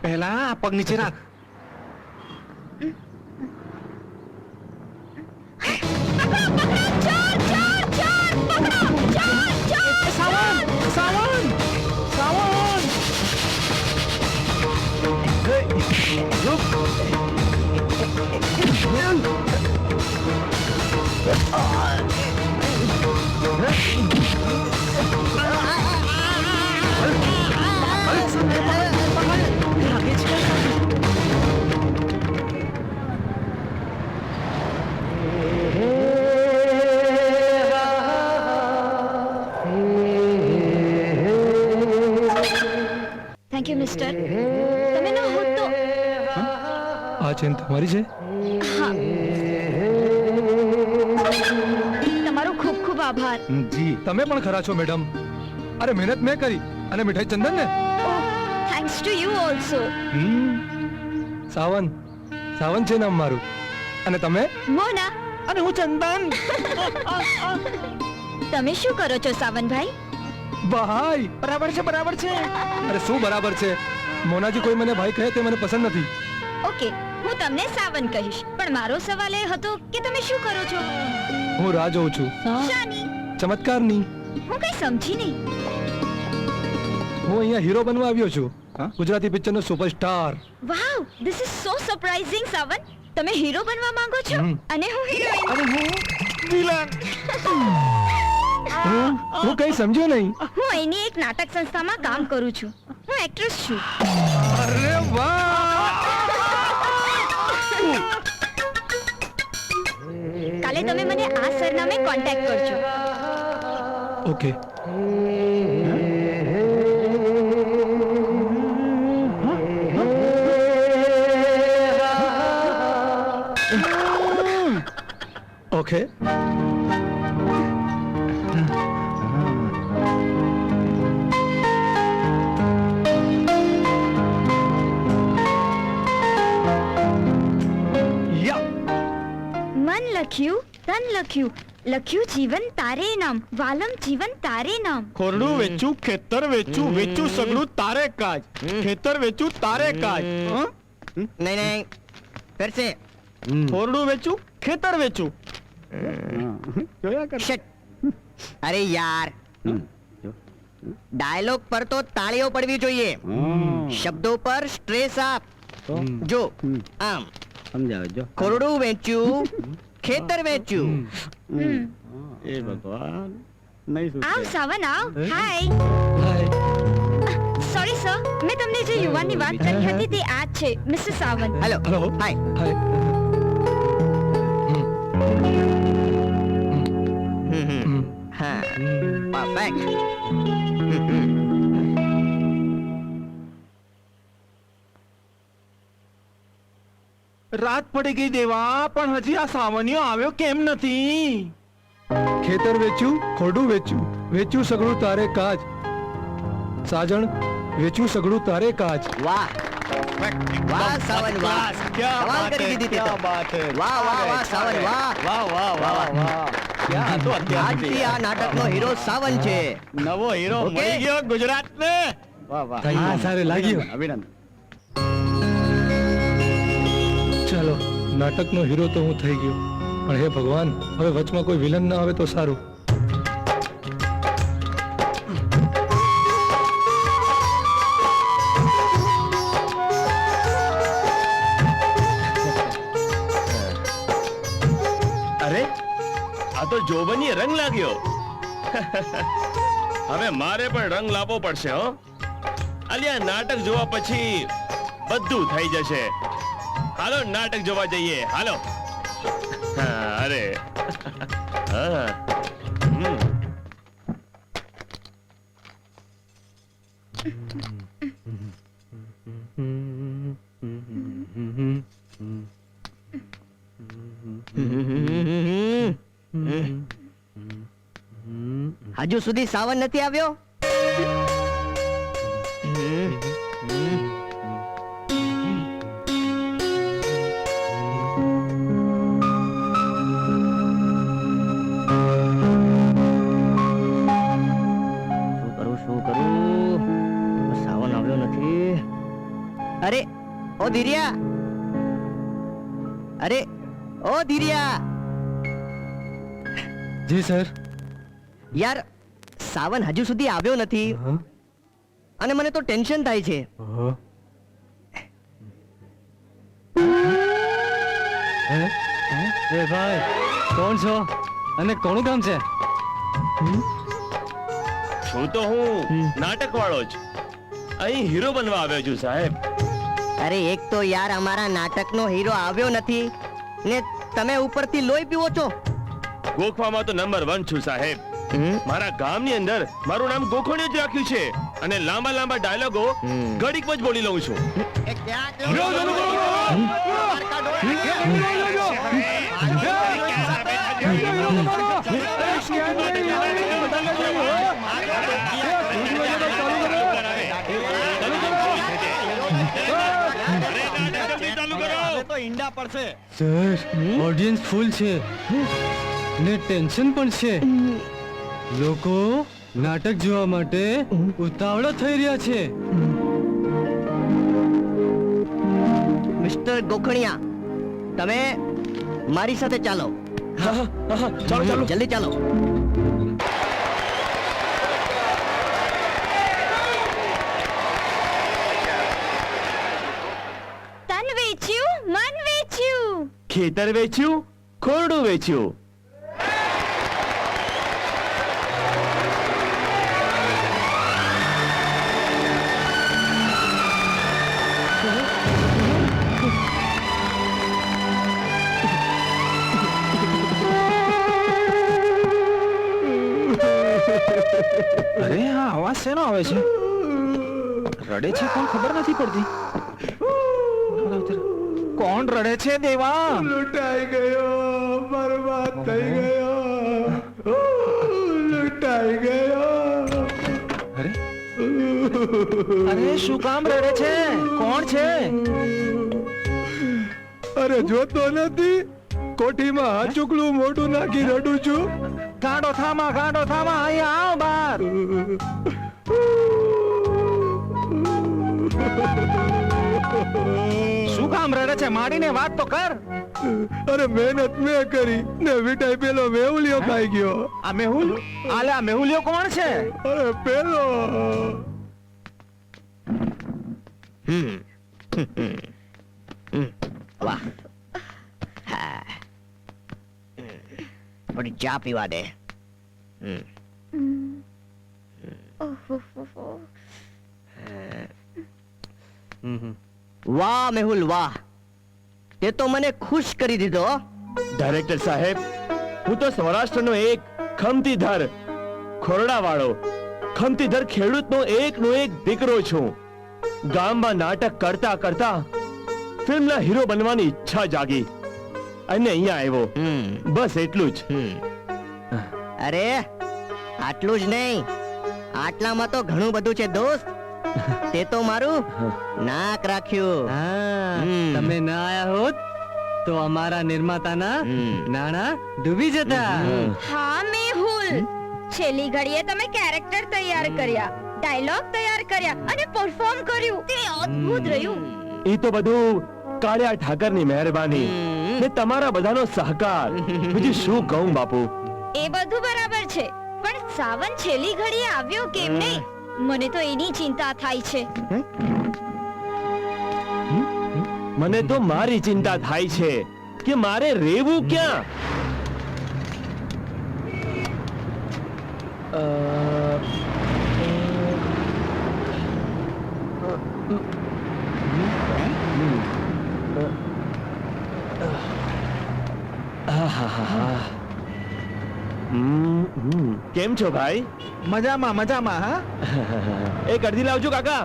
પહેલા આ પગ નીચે રાખ. Savan Savan Savan. Thank you mister. તમે ન હોત તો. આ ચેન તમારી છે? હા. તમારો ખૂબ ખૂબ આભાર. જી. તમે પણ ખરા છો મેડમ. અરે મહેનત મેં કરી અને મીઠાઈ ચંદન ને. Thanks to you also. Savan. Savan છે નામ મારું. અને તમે? મોના. અને હું ચંદન. તમે શું કરો છો સાવનભાઈ? ભાઈ. બરાબર છે બરાબર છે. અરે શું બરાબર છે? મોનાજી કોઈ મને ભાઈ કહે તે મને પસંદ નથી. ઓકે, હું તમને સાવન કહીશ, પણ મારો સવાલ એ હતો કે તમે શું કરો છો? હું રાહ જોઉં છું. શાની? ચમત્કારની. હું કઈ સમજી નહીં. હું અહીંયા હીરો બનવા આવ્યો છું. ગુજરાતી પિક્ચરનો superstar. Wow, this is so surprising Savan. તમે હીરો બનવા માંગો છો અને હું હિરોઈન. અને હું વિલન. હું કઈ સમજ્યો નહીં. હું અહીંની એક નાટક સંસ્થામાં કામ કરું છું. હું એક્ટ્રેસ છું. અરે વાહ. કાલે તમે મને આ સરનામે કોન્ટેક્ટ કરજો. ઓકે. ઓકે. મન લખ્યું, તન લખ્યું, લખ્યું જીવન તારે નામ, વાલમ જીવન તારે નામ. ખોરડું વેચું, ખેતર વેચું, વેચું સગડું તારે કાજ, ખેતર વેચું તારે કાજ. नहीं नहीं फिर से ખોરડું વેચું, ખેતર વેચું. જોયા કર. शिट अरे यार डायलॉग पर तो तालियों पड़वी જોઈએ શબ્દો પર સ્ટ્રેસ આપ જો આમ સમજાવો જો. ખોરડું વેચ્યું ખેતર વેચ્યું એ ભગવાન નહીં આવ સાવન આવ. હાય. સોરી સર, મેં તમને જે યુવાનની વાત કરી હતી તે આ જ છે, mister Savan. Hello hello. Hi hi. હા પરફેક્ટ રાત પડી ગઈ દેવા, પણ હજી આ સાવનિયો આવ્યો કેમ નથી? ખેતર વેચ્યું, ખોરડું વેચ્યું, વેચ્યું સગડું તારે કાજ. સાજણ, વેચ્યું સગડું તારે કાજ. વાહ વાહ સાવન વાહ કમાલ કરી દીધી તે તો. વાહ વાહ વાહ સાવન વાહ વાહ વાહ વાહ વાહ. ક્યાં હતો અત્યાર આજથી સુધી? આ નાટકનો હીરો સાવન છે. નવો હીરો ઓકે. મળી ગયો ગુજરાતને. વાહ વાહ. હા, સારું લાગ્યું. અભિનંદન. ચાલો, નાટકનો હીરો તો હું થઈ ગયો, પણ હે ભગવાન, હવે વચમાં કોઈ વિલન ના આવે તો સારું. અરે આ તો જોબની રંગ લાગ્યો. હવે મારે પણ રંગ લાવવો પડશે. હો અલ્યા, નાટક જોવા પછી બધું થઈ જશે. હાલો નાટક જોવા જઈએ. હાલો. હા, અરે હા. હજુ સુધી સાવન નથી આવ્યો? શું કરું સાવન આવ્યો નથી. અરે ઓ ધીરિયા, અરે ઓ ધીરિયા. જી સર. યાર સાવન હજુ સુધી આવ્યો નથી હા? અને મને તો ટેન્શન થાય છે. ઓહો. હે? એ ભાઈ કોણ છો અને કોનું કામ છે? છું તો હું નાટક વાળો જ. અહીં હીરો બનવા આવ્યો છું સાહેબ. અરે એક તો યાર અમારા નાટકનો હીરો આવ્યો નથી ને તમે ઉપરથી લોહી પીવો છો. ગોખવામાં તો નંબર 1 છું સાહેબ. મારા ગામની અંદર મારું નામ ગોખણિયું જ રાખ્યું છે અને લાંબા લાંબા ડાયલોગો ઘડીકમાં જ બોલી લઉં છું. સર ઓડિયન્સ ફૂલ છે ને ટેન્શન પણ છે. લોકો નાટક જોવા માટે ઉતાવળા થઈ રહ્યા છે. મિસ્ટર ગોખણિયા, તમે મારી સાથે ચાલો. ચાલો ચાલો. જલ્દી ચાલો. તન વેચ્યું, મન વેચ્યું. ખેતર વેચ્યું, ખોરડું વેચ્યું. અરે આ અવાજ શેનો આવે છે? રડે છે કોણ ખબર નથી પડતી. કોણ રડે છે દેવા? લૂંટાઈ ગયો, બરબાદ થઈ ગયો, લૂંટાઈ ગયો. અરે અરે શું કામ રડે છે? કોણ છે? અરે જોતો નથી, કોઠીમાં હાચુકલું મોઢું નાખી રડું છું. ગાંડો થામા અહીંયા આવ બહાર. શું કામ રડે છે? માડીને વાત તો કર. અરે મહેનત મેં કરી ને વિટાઈ પેલો વેવલિયો ખાઈ ગયો. આ મેહુલ? આલે આ મેહુલિયો કોણ છે? અરે પેલો વાહ. હા. થોડી ચા પીવા દે. વાહ મેહુલ વાહ, તે તો મને ખુશ કરી દીધો. ડાયરેક્ટર સાહેબ, હું તો સૌરાષ્ટ્રનો એક ખમતીધર ખોરડાવાળો ખમતીધર ખેડૂતનો એકનો એક દીકરો છું. ગામમાં નાટક કરતા કરતા ફિલ્મના હીરો બનવાની ઈચ્છા જાગી અને અહીંયા આવ્યો. બસ એટલું જ. અરે આટલું જ નહીં, આટલામાં તો ઘણું બધું છે દોસ્ત. તે તો મારું નાક રાખ્યું. તમે ના આયા હોત તો અમારા નિર્માતાના નાણા ડૂબી જતા. હા મેહુલ, છેલ્લી ઘડીએ તમે કેરેક્ટર તૈયાર કર્યા, ડાયલોગ તૈયાર કર્યા અને પરફોર્મ કર્યું. તે અદ્ભુત રહ્યું. એ તો બધું કાળિયા ઠાકરની મહેરબાની ને તમારા બધાનો સહકાર. બીજું શું કહું બાપુ. એ બધું બરાબર છે, પણ સાવન છેલ્લી ઘડીએ આવ્યો કેમ નહીં? મને તો એની ચિંતા થાય છે. મને તો મારી ચિંતા થાય છે કે મારે રહેવું ક્યાં. કેમ છો ભાઈ? મજામાં હા. એક અડધી લાવજો કાકા.